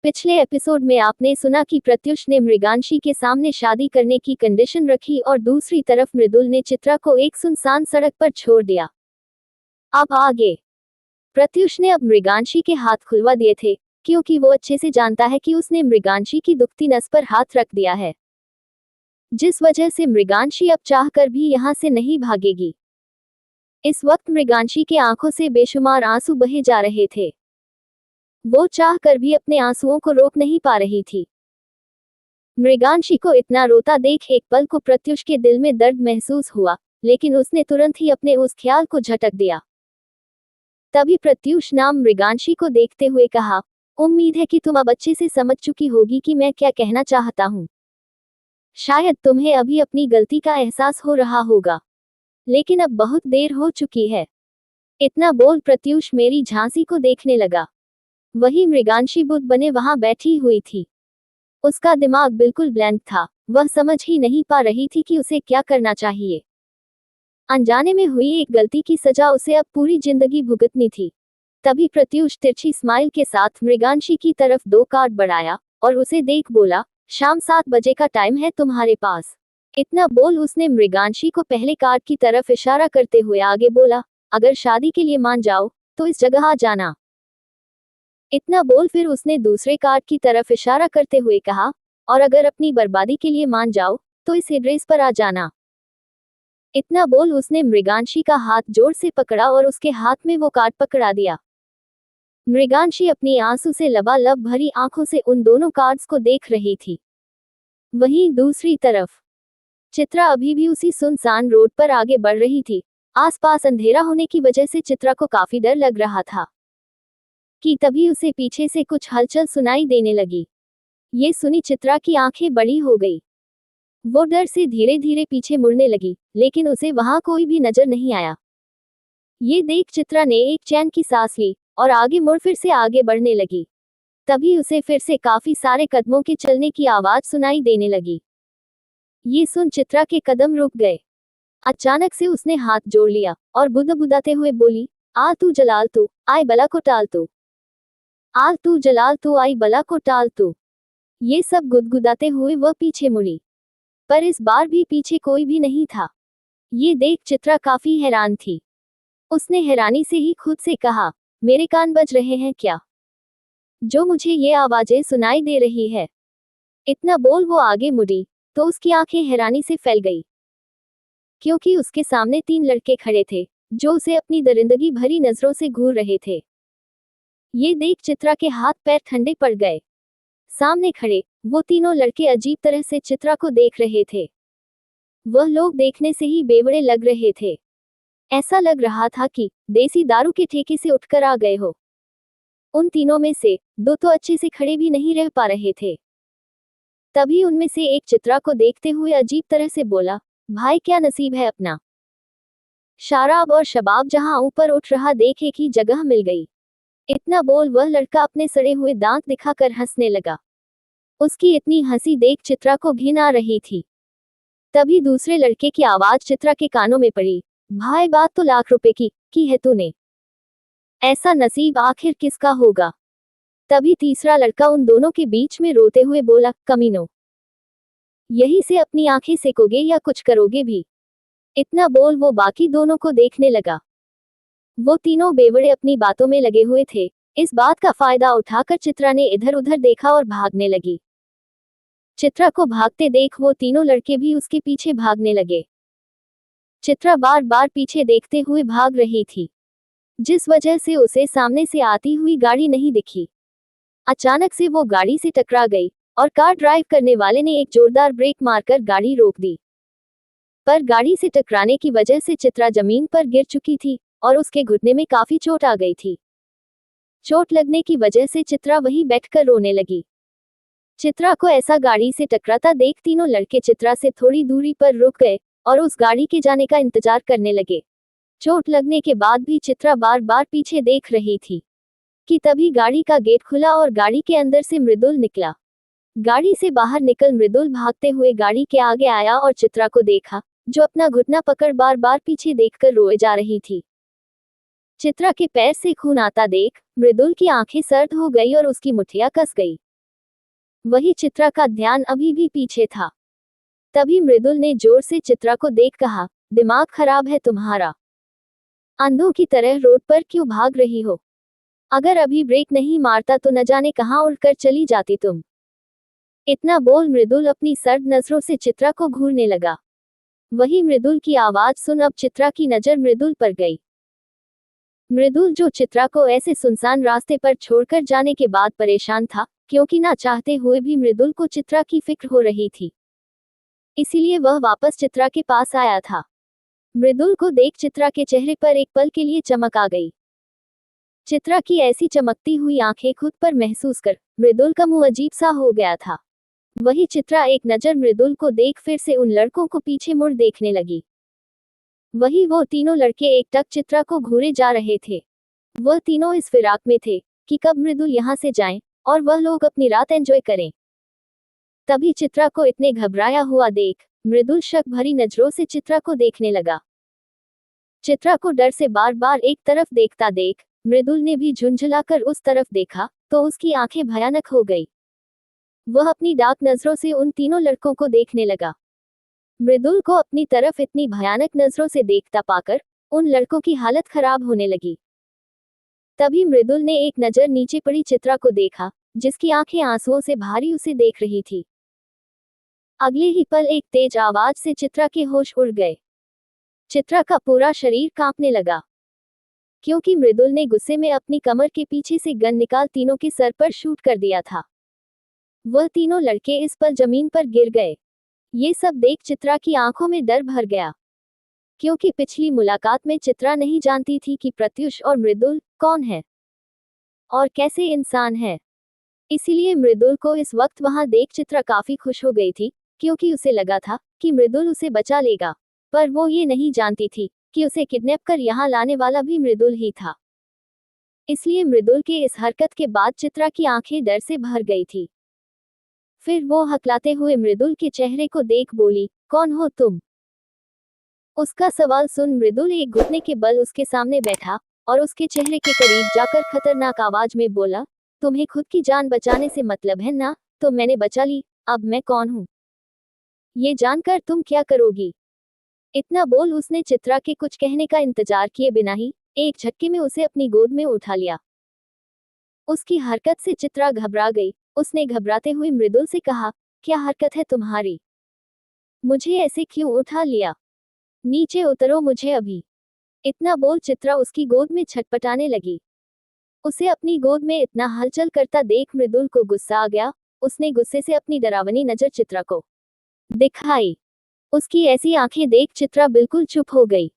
पिछले एपिसोड में आपने सुना कि प्रत्युष ने मृगांशी के सामने शादी करने की कंडीशन रखी और दूसरी तरफ मृदुल ने चित्रा को एक सुनसान सड़क पर छोड़ दिया। अब आगे प्रत्युष ने अब मृगांशी के हाथ खुलवा दिए थे, क्योंकि वो अच्छे से जानता है कि उसने मृगांशी की दुखती नस पर हाथ रख दिया है, जिस वजह से मृगांशी अब चाहकर भी यहाँ से नहीं भागेगी। इस वक्त मृगांशी के आंखों से बेशुमार आंसू बहे जा रहे थे। वो चाह कर भी अपने आंसुओं को रोक नहीं पा रही थी। मृगांशी को इतना रोता देख एक पल को प्रत्युष के दिल में दर्द महसूस हुआ, लेकिन उसने तुरंत ही अपने उस ख्याल को झटक दिया। तभी प्रत्युष नाम मृगांशी को देखते हुए कहा, उम्मीद है कि तुम अब अच्छे से समझ चुकी होगी कि मैं क्या कहना चाहता हूँ। शायद तुम्हें अभी अपनी गलती का एहसास हो रहा होगा, लेकिन अब बहुत देर हो चुकी है। इतना बोल प्रत्युष मेरी झांसी को देखने लगा। वही मृगांशी बुद्ध बने वहां बैठी हुई थी। उसका दिमाग बिल्कुल ब्लैंक था, वह समझ ही नहीं पा रही थी कि उसे क्या करना चाहिए। अनजाने में हुई एक गलती की सजा उसे अब पूरी जिंदगी भुगतनी थी। तभी प्रत्युष तिरछी स्माइल के साथ मृगांशी की तरफ 2 कार्ड बढ़ाया और उसे देख बोला, शाम 7 बजे का टाइम है तुम्हारे पास। इतना बोल उसने मृगांशी को पहले कार्ड की तरफ इशारा करते हुए आगे बोला, अगर शादी के लिए मान जाओ तो इस जगह आ जाना। इतना बोल फिर उसने दूसरे कार्ड की तरफ इशारा करते हुए कहा, और अगर अपनी बर्बादी के लिए मान जाओ तो इस एड्रेस पर आ जाना। इतना बोल उसने मृगांशी का हाथ जोर से पकड़ा और उसके हाथ में वो कार्ड पकड़ा दिया। मृगांशी अपनी आंसू से लबालब भरी आंखों से उन दोनों कार्ड्स को देख रही थी। वहीं दूसरी तरफ चित्रा अभी भी उसी सुनसान रोड पर आगे बढ़ रही थी। आसपास अंधेरा होने की वजह से चित्रा को काफी डर लग रहा था कि तभी उसे पीछे से कुछ हलचल सुनाई देने लगी। ये सुनी चित्रा की आंखें बड़ी हो गई। वो डर से धीरे धीरे पीछे मुड़ने लगी, लेकिन उसे वहां कोई भी नजर नहीं आया। ये देख चित्रा ने एक चैन की सांस ली और आगे मुड़ फिर से आगे बढ़ने लगी। तभी उसे फिर से काफी सारे कदमों के चलने की आवाज सुनाई देने लगी। ये सुन चित्रा के कदम रुक गए। अचानक से उसने हाथ जोड़ लिया और बुदबुदाते हुए बोली, आ तू जलाल तू, आए बला को टाल तू। आल तू जलाल तू, आई बला को टाल तू। ये सब गुदगुदाते हुए वह पीछे मुड़ी, पर इस बार भी पीछे कोई भी नहीं था। ये देख चित्रा काफी हैरान थी। उसने हैरानी से ही खुद से कहा, मेरे कान बज रहे हैं क्या, जो मुझे ये आवाजें सुनाई दे रही है। इतना बोल वो आगे मुड़ी तो उसकी आंखें हैरानी से फैल गई, क्योंकि उसके सामने 3 लड़के खड़े थे जो उसे अपनी दरिंदगी भरी नजरों से घूर रहे थे। ये देख चित्रा के हाथ पैर ठंडे पड़ गए। सामने खड़े वो तीनों लड़के अजीब तरह से चित्रा को देख रहे थे। वह लोग देखने से ही बेवड़े लग रहे थे। ऐसा लग रहा था कि देसी दारू के ठेके से उठकर आ गए हो। उन तीनों में से 2 तो अच्छे से खड़े भी नहीं रह पा रहे थे। तभी उनमें से एक चित्रा को देखते हुए अजीब तरह से बोला, भाई क्या नसीब है अपना। शराब और शबाब जहां ऊपर उठ रहा देख एक ही जगह मिल गई। इतना बोल वह लड़का अपने सड़े हुए दांत दिखाकर हंसने लगा। उसकी इतनी हंसी देख चित्रा को घिन आ रही थी। तभी दूसरे लड़के की आवाज चित्रा के कानों में पड़ी, भाई बात तो लाख रुपए की है तूने। ऐसा नसीब आखिर किसका होगा। तभी तीसरा लड़का उन दोनों के बीच में रोते हुए बोला, कमीनो, यही से अपनी आंखें सेकोगे या कुछ करोगे भी। इतना बोल वो बाकी दोनों को देखने लगा। वो तीनों बेवड़े अपनी बातों में लगे हुए थे। इस बात का फायदा उठाकर चित्रा ने इधर उधर देखा और भागने लगी। चित्रा को भागते देख वो तीनों लड़के भी उसके पीछे भागने लगे। चित्रा बार बार पीछे देखते हुए भाग रही थी, जिस वजह से उसे सामने से आती हुई गाड़ी नहीं दिखी। अचानक से वो गाड़ी से टकरा गई और कार ड्राइव करने वाले ने एक जोरदार ब्रेक मारकर गाड़ी रोक दी। पर गाड़ी से टकराने की वजह से चित्रा जमीन पर गिर चुकी थी और उसके घुटने में काफी चोट आ गई थी। चोट लगने की वजह से चित्रा वहीं बैठकर रोने लगी। चित्रा को ऐसा गाड़ी से टकराता देख तीनों लड़के चित्रा से थोड़ी दूरी पर रुक गए और उस गाड़ी के जाने का इंतजार करने लगे। चोट लगने के बाद भी चित्रा बार बार पीछे देख रही थी कि तभी गाड़ी का गेट खुला और गाड़ी के अंदर से मृदुल निकला। गाड़ी से बाहर निकल मृदुल भागते हुए गाड़ी के आगे आया और चित्रा को देखा, जो अपना घुटना पकड़ बार बार पीछे देखकर रोए जा रही थी। चित्रा के पैर से खून आता देख मृदुल की आंखें सर्द हो गई और उसकी मुठ्ठियां कस गई। वही चित्रा का ध्यान अभी भी पीछे था। तभी मृदुल ने जोर से चित्रा को देख कहा, दिमाग खराब है तुम्हारा? अंधों की तरह रोड पर क्यों भाग रही हो? अगर अभी ब्रेक नहीं मारता तो न जाने कहां उड़कर चली जाती तुम। इतना बोल मृदुल अपनी सर्द नजरों से चित्रा को घूरने लगा। वही मृदुल की आवाज सुन अब चित्रा की नजर मृदुल पर गई। मृदुल जो चित्रा को ऐसे सुनसान रास्ते पर छोड़कर जाने के बाद परेशान था, क्योंकि ना चाहते हुए भी मृदुल को चित्रा की फिक्र हो रही थी, इसीलिए वह वापस चित्रा के पास आया था। मृदुल को देख चित्रा के चेहरे पर एक पल के लिए चमक आ गई। चित्रा की ऐसी चमकती हुई आंखें खुद पर महसूस कर मृदुल का मुंह अजीब सा हो गया था। वही चित्रा एक नजर मृदुल को देख फिर से उन लड़कों को पीछे मुड़ देखने लगी। वही वो तीनों लड़के एकटक चित्रा को घूरे जा रहे थे। वह तीनों इस फिराक में थे कि कब मृदुल यहाँ से जाएं और वह लोग अपनी रात एंजॉय करें। तभी चित्रा को इतने घबराया हुआ देख मृदुल शक भरी नजरों से चित्रा को देखने लगा। चित्रा को डर से बार बार एक तरफ देखता देख मृदुल ने भी झुंझलाकर उस तरफ देखा तो उसकी आंखें भयानक हो गई। वह अपनी डार्क नजरों से उन तीनों लड़कों को देखने लगा। मृदुल को अपनी तरफ इतनी भयानक नजरों से देखता पाकर उन लड़कों की हालत खराब होने लगी। तभी मृदुल ने एक नजर नीचे पड़ी चित्रा को देखा, जिसकी आंखें आंसुओं से भारी उसे देख रही थी। अगले ही पल एक तेज आवाज से चित्रा के होश उड़ गए। चित्रा का पूरा शरीर कांपने लगा, क्योंकि मृदुल ने गुस्से में अपनी कमर के पीछे से गन निकाल तीनों के सर पर शूट कर दिया था। वह तीनों लड़के इस पर जमीन पर गिर गए। ये सब देख चित्रा की आंखों में डर भर गया, क्योंकि पिछली मुलाकात में चित्रा नहीं जानती थी कि प्रत्युष और मृदुल कौन है और कैसे इंसान है। इसीलिए मृदुल को इस वक्त वहां देख चित्रा काफी खुश हो गई थी, क्योंकि उसे लगा था कि मृदुल उसे बचा लेगा। पर वो ये नहीं जानती थी कि उसे किडनैप कर यहाँ लाने वाला भी मृदुल ही था। इसलिए मृदुल के इस हरकत के बाद चित्रा की आंखें डर से भर गई थी। फिर वो हकलाते हुए मृदुल के चेहरे को देख बोली, कौन हो तुम? उसका सवाल सुन मृदुल एक घुटने के बल उसके सामने बैठा और उसके चेहरे के करीब जाकर खतरनाक आवाज में बोला, तुम्हें खुद की जान बचाने से मतलब है ना? तो मैंने बचा ली, अब मैं कौन हूँ ये जानकर तुम क्या करोगी? इतना बोल उसने चित्रा के कुछ कहने का इंतजार किए बिना ही एक झटके में उसे अपनी गोद में उठा लिया। उसकी हरकत से चित्रा घबरा गई। उसने घबराते हुए मृदुल से कहा, क्या हरकत है तुम्हारी? मुझे ऐसे क्यों उठा लिया? नीचे उतरो मुझे अभी। इतना बोल चित्रा उसकी गोद में छटपटाने लगी। उसे अपनी गोद में इतना हलचल करता देख मृदुल को गुस्सा आ गया। उसने गुस्से से अपनी डरावनी नजर चित्रा को दिखाई। उसकी ऐसी आंखें देख चित्रा बिल्कुल चुप हो गई।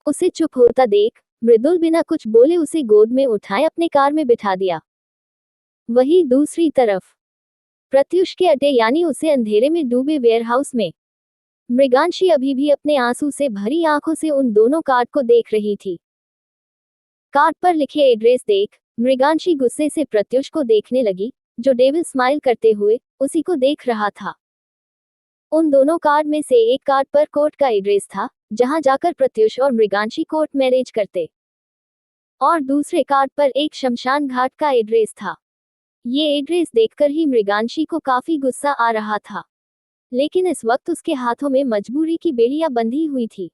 उसे चुप होता देख मृदुल बिना कुछ बोले उसे गोद में उठाए अपने कार में बिठा दिया। वहीं दूसरी तरफ प्रत्युष के अड्डे यानी उसे अंधेरे में डूबे वेयरहाउस में मृगांशी अभी भी अपने आंसू से भरी आंखों से उन दोनों कार्ड को देख रही थी। कार्ड पर लिखे एड्रेस देख मृगांशी गुस्से से प्रत्युष को देखने लगी, जो डेविल स्माइल करते हुए उसी को देख रहा था। उन दोनों कार्ड में से एक कार्ड पर कोर्ट का एड्रेस था, जहां जाकर प्रत्युष और मृगांशी कोर्ट मैरिज करते, और दूसरे कार्ड पर एक शमशान घाट का एड्रेस था। ये एड्रेस देखकर ही मृगांशी को काफी गुस्सा आ रहा था, लेकिन इस वक्त उसके हाथों में मजबूरी की बेड़ियां बंधी हुई थी।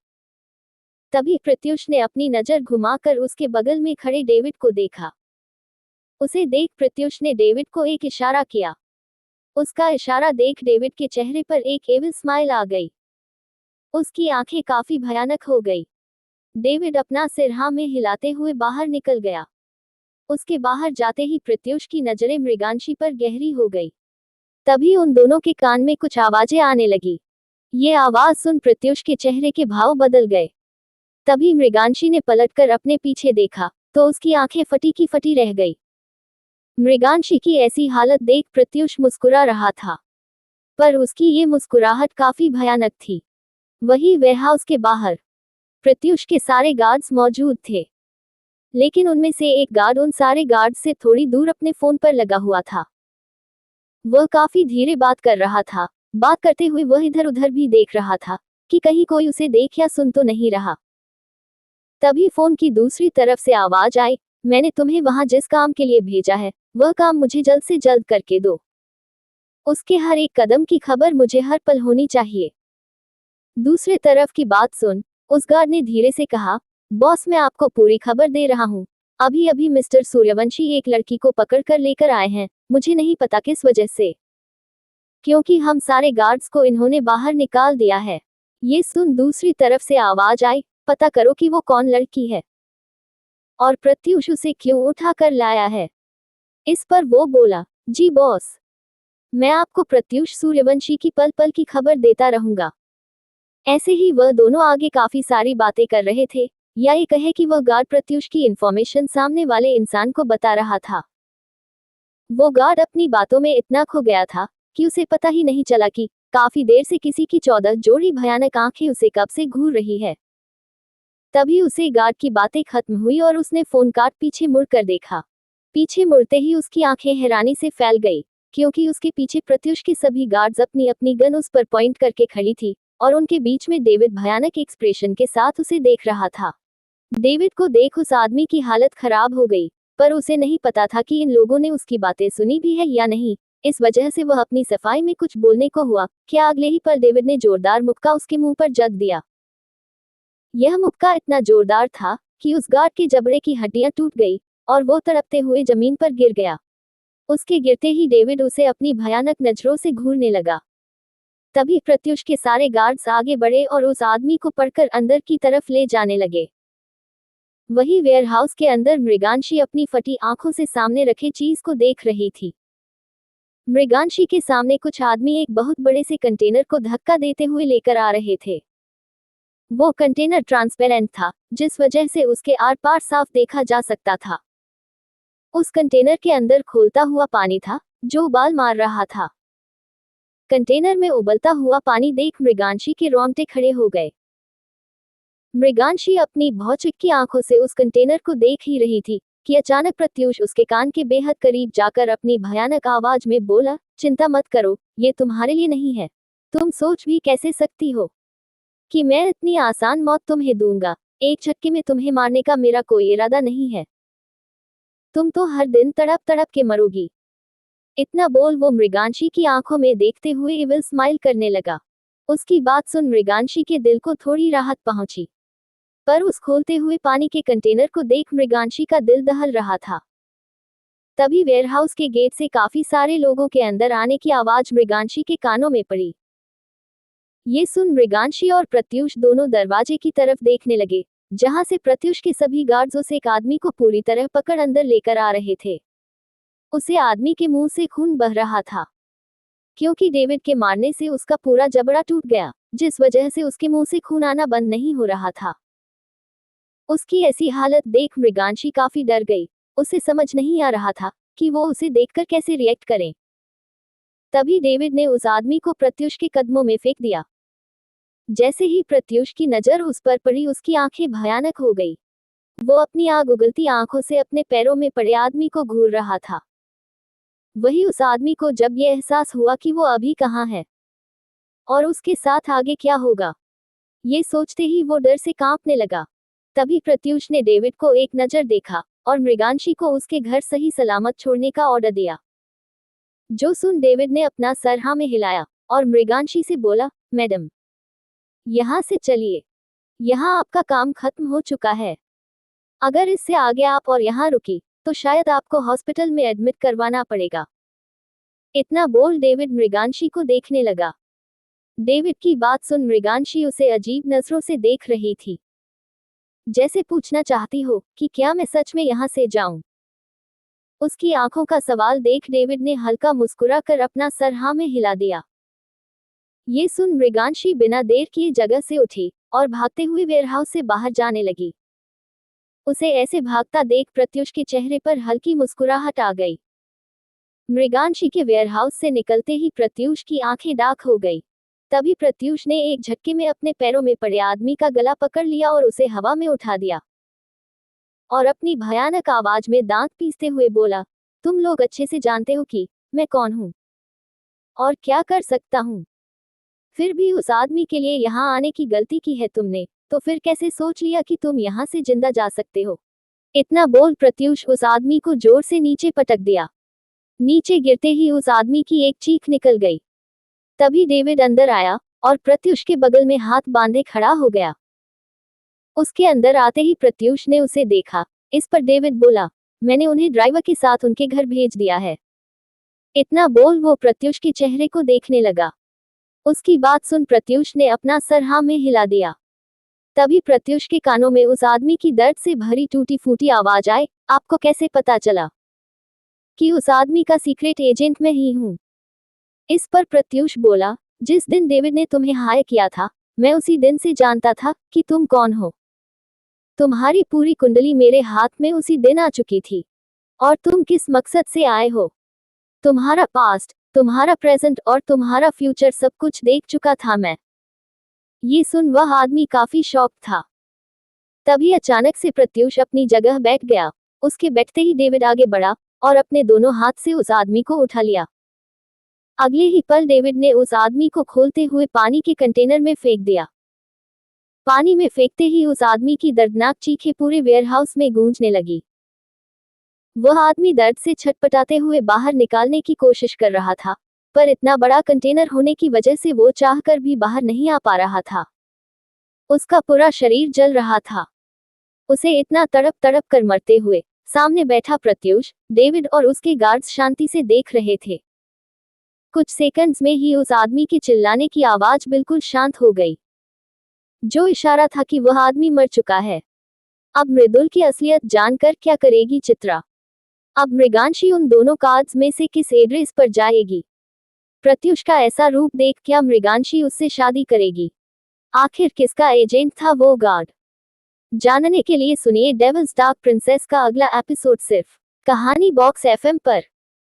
तभी प्रत्युष ने अपनी नजर घुमाकर उसके बगल में खड़े डेविड को देखा। उसे देख प्रत्युष ने डेविड को एक इशारा किया। उसका इशारा देख डेविड के चेहरे पर एक एविल स्माइल आ गई। उसकी आंखें काफी भयानक हो गई। डेविड अपना सिर हाँ में हिलाते हुए बाहर निकल गया। उसके बाहर जाते ही प्रत्युष की नजरें मृगांशी पर गहरी हो गई। तभी उन दोनों के कान में कुछ आवाजें आने लगी। ये आवाज सुन प्रत्युष के चेहरे के भाव बदल गए। तभी मृगांशी ने पलटकर अपने पीछे देखा तो उसकी आंखें फटी की फटी रह गई। मृगांशी की ऐसी हालत देख प्रत्युष मुस्कुरा रहा था, पर उसकी ये मुस्कुराहट काफी भयानक थी। वही वेयरहाउस के बाहर प्रत्युष के सारे गार्ड्स मौजूद थे, लेकिन उनमें से एक गार्ड उन सारे गार्ड से थोड़ी दूर अपने फोन पर लगा हुआ था। वह काफी धीरे बात कर रहा था। बात करते हुए वह इधर उधर भी देख रहा था कि कहीं कोई उसे देख या सुन तो नहीं रहा। तभी फोन की दूसरी तरफ से आवाज आई, मैंने तुम्हें वहां जिस काम के लिए भेजा है वह काम मुझे जल्द से जल्द करके दो। उसके हर एक कदम की खबर मुझे हर पल होनी चाहिए। दूसरे तरफ की बात सुन, उस गार्ड ने धीरे से कहा, बॉस मैं आपको पूरी खबर दे रहा हूँ। अभी अभी मिस्टर सूर्यवंशी एक लड़की को पकड़ कर लेकर आए हैं, मुझे नहीं पता किस वजह से, क्योंकि हम सारे गार्ड्स को इन्होंने बाहर निकाल दिया है। ये सुन दूसरी तरफ से आवाज आई, पता करो कि वो कौन लड़की है और प्रत्युष उसे क्यों उठा कर लाया है। इस पर वो बोला, जी बॉस, मैं आपको प्रत्युष सूर्यवंशी की पल पल की खबर देता रहूंगा। ऐसे ही वह दोनों आगे काफी सारी बातें कर रहे थे, या ये कहे कि वह गार्ड प्रत्युष की इंफॉर्मेशन सामने वाले इंसान को बता रहा था। वो गार्ड अपनी बातों में इतना खो गया था कि उसे पता ही नहीं चला कि काफी देर से किसी की 14 जोड़ी भयानक आंखें उसे कब से घूर रही है। तभी उसे गार्ड की बातें खत्म हुई और उसने फोन काट पीछे मुड़कर देखा। पीछे मुड़ते ही उसकी आंखें हैरानी से फैल गई, क्योंकि उसके पीछे प्रत्युष के सभी गार्ड्स अपनी अपनी गन उस पर पॉइंट करके खड़ी थी और उनके बीच में डेविड भयानक एक्सप्रेशन के साथ उसे देख रहा था। डेविड को देख उस आदमी की हालत खराब हो गई, पर उसे नहीं पता था कि इन लोगों ने उसकी बातें सुनी भी है या नहीं। इस वजह से वह अपनी सफाई में कुछ बोलने को हुआ, क्या अगले ही पल डेविड ने जोरदार मुक्का उसके मुंह पर जग दिया। यह मुक्का इतना जोरदार था कि उस गार्ड के जबड़े की हड्डियां टूट गई और वो तड़पते हुए जमीन पर गिर गया। उसके गिरते ही डेविड उसे अपनी भयानक नजरों से घूरने लगा। तभी प्रत्युष के सारे गार्ड्स आगे बढ़े और उस आदमी को पकड़कर अंदर की तरफ ले जाने लगे। वही वेयरहाउस के अंदर मृगांशी अपनी फटी आंखों से सामने रखे चीज को देख रही थी। मृगांशी के सामने कुछ आदमी एक बहुत बड़े से कंटेनर को धक्का देते हुए लेकर आ रहे थे। वो कंटेनर ट्रांसपेरेंट था, जिस वजह से उसके आर पार साफ देखा जा सकता था। उस कंटेनर के अंदर खोलता हुआ पानी था, जो उबाल मार रहा था। कंटेनर में उबलता हुआ पानी देख मृगांशी के रोंगटे खड़े हो गए। मृगांशी अपनी भौचक्की आंखों से उस कंटेनर को देख ही रही थी कि अचानक प्रत्युष उसके कान के बेहद करीब जाकर अपनी भयानक आवाज में बोला, चिंता मत करो, ये तुम्हारे लिए नहीं है। तुम सोच भी कैसे सकती हो कि मैं इतनी आसान मौत तुम्हें दूंगा। एक झटके में तुम्हें मारने का मेरा कोई इरादा नहीं है। तुम तो हर दिन तड़प तड़प के मरोगी। इतना बोल वो मृगांशी की आंखों में देखते हुए इविल स्माइल करने लगा। उसकी बात सुन मृगांशी के दिल को थोड़ी राहत पहुंची, पर उस खोलते हुए पानी के कंटेनर को देख मृगांशी का दिल दहल रहा था। तभी वेयरहाउस के गेट से काफी सारे लोगों के अंदर आने की आवाज मृगांशी के कानों में पड़ी। ये सुन मृगांशी और प्रत्युष दोनों दरवाजे की तरफ देखने लगे, जहां से प्रत्युष के सभी गार्ड्स उस एक आदमी को पूरी तरह पकड़ अंदर लेकर आ रहे थे। उसे आदमी के मुंह से खून बह रहा था, क्योंकि डेविड के मारने से उसका पूरा जबड़ा टूट गया, जिस वजह से उसके मुंह से खून आना बंद नहीं हो रहा था। उसकी ऐसी हालत देख मृगांशी काफी डर गई। उसे समझ नहीं आ रहा था कि वो उसे देखकर कैसे रिएक्ट करें। तभी डेविड ने उस आदमी को प्रत्युष के कदमों में फेंक दिया। जैसे ही प्रत्युष की नजर उस पर पड़ी, उसकी आंखें भयानक हो गई। वो अपनी आग उगलती आंखों से अपने पैरों में पड़े आदमी को घूर रहा था। वही उस आदमी को जब ये एहसास हुआ कि वो अभी कहाँ है और उसके साथ आगे क्या होगा, ये सोचते ही वो डर से कांपने लगा। तभी प्रत्युष ने डेविड को एक नजर देखा और मृगांशी को उसके घर सही सलामत छोड़ने का ऑर्डर दिया। जो सुन डेविड ने अपना सर हाँ में हिलाया और मृगांशी से बोला, मैडम, यहाँ से चलिए, यहाँ आपका काम खत्म हो चुका है। अगर इससे आगे आप और यहाँ रुकी तो शायद आपको हॉस्पिटल में एडमिट करवाना पड़ेगा। इतना बोल डेविड मृगांशी को देखने लगा। डेविड की बात सुन मृगांशी उसे अजीब नजरों से देख रही थी, जैसे पूछना चाहती हो कि क्या मैं सच में यहाँ से जाऊं। उसकी आंखों का सवाल देख डेविड ने हल्का मुस्कुरा कर अपना सर हाँ में हिला दिया। ये सुन मृगांशी बिना देर किए जगह से उठी और भागते हुए वेयरहाउस से बाहर जाने लगी। उसे ऐसे भागता देख प्रत्युष के चेहरे पर हल्की मुस्कुराहट आ गई। मृगांशी के वेयरहाउस से निकलते ही प्रत्युष की आंखें डाक हो गई। तभी प्रत्युष ने एक झटके में अपने पैरों में पड़े आदमी का गला पकड़ लिया और उसे हवा में उठा दिया और अपनी भयानक आवाज में दांत पीसते हुए बोला, तुम लोग अच्छे से जानते हो कि मैं कौन हूँ और क्या कर सकता हूँ। फिर भी उस आदमी के लिए यहाँ आने की गलती की है तुमने, तो फिर कैसे सोच लिया कि तुम यहाँ से जिंदा जा सकते हो। इतना बोल प्रत्युष उस आदमी को जोर से नीचे पटक दिया। नीचे गिरते ही उस आदमी की एक चीख निकल गई। तभी डेविड अंदर आया और प्रत्युष के बगल में हाथ बांधे खड़ा हो गया। उसके अंदर आते ही प्रत्युष ने उसे देखा। इस पर डेविड बोला, मैंने उन्हें ड्राइवर के साथ उनके घर भेज दिया है। इतना बोल वो प्रत्युष के चेहरे को देखने लगा। उसकी बात सुन प्रत्युष ने अपना सर हाँ में हिला दिया। तभी प्रत्युष के कानों में उस आदमी की दर्द से भरी टूटी फूटी आवाज आए, आपको कैसे पता चला कि उस आदमी का सीक्रेट एजेंट मैं ही हूँ? इस पर प्रत्युष बोला, जिस दिन डेविड ने तुम्हें हायर किया था, मैं उसी दिन से जानता था कि तुम कौन हो। तुम्हारी पूरी कुंडली मेरे हाथ में उसी दिन आ चुकी थी। और तुम किस मकसद से आए हो, तुम्हारा पास्ट, तुम्हारा प्रेजेंट और तुम्हारा फ्यूचर सब कुछ देख चुका था मैं। ये सुन वह आदमी काफी शॉक था। तभी अचानक से प्रत्युष अपनी जगह बैठ गया। उसके बैठते ही डेविड आगे बढ़ा और अपने दोनों हाथ से उस आदमी को उठा लिया। अगले ही पल डेविड ने उस आदमी को खोलते हुए पानी के कंटेनर में फेंक दिया। पानी में फेंकते ही उस आदमी की दर्दनाक चीखें पूरे वेयरहाउस में गूंजने लगी। वह आदमी दर्द से छटपटाते हुए बाहर निकालने की कोशिश कर रहा था, पर इतना बड़ा कंटेनर होने की वजह से वो चाहकर भी बाहर नहीं आ पा रहा था। उसका पूरा शरीर जल रहा था। उसे इतना तड़प तड़प कर मरते हुए सामने बैठा प्रत्युष, डेविड और उसके गार्ड्स शांति से देख रहे थे। कुछ सेकंड्स में ही उस आदमी के चिल्लाने की आवाज बिल्कुल शांत हो गई, जो इशारा था कि वह आदमी मर चुका है। अब मृदुल की असलियत जानकर क्या करेगी चित्रा? अब मृगांशी उन दोनों कार्ड्स में से किस एड्रेस पर जाएगी? प्रत्युष का ऐसा रूप देख क्या मृगांशी उससे शादी करेगी? आखिर किसका एजेंट था वो गार्ड? जानने के लिए सुनिए डेविल्स डार्क प्रिंसेस का अगला एपिसोड सिर्फ कहानी बॉक्स एफएम पर।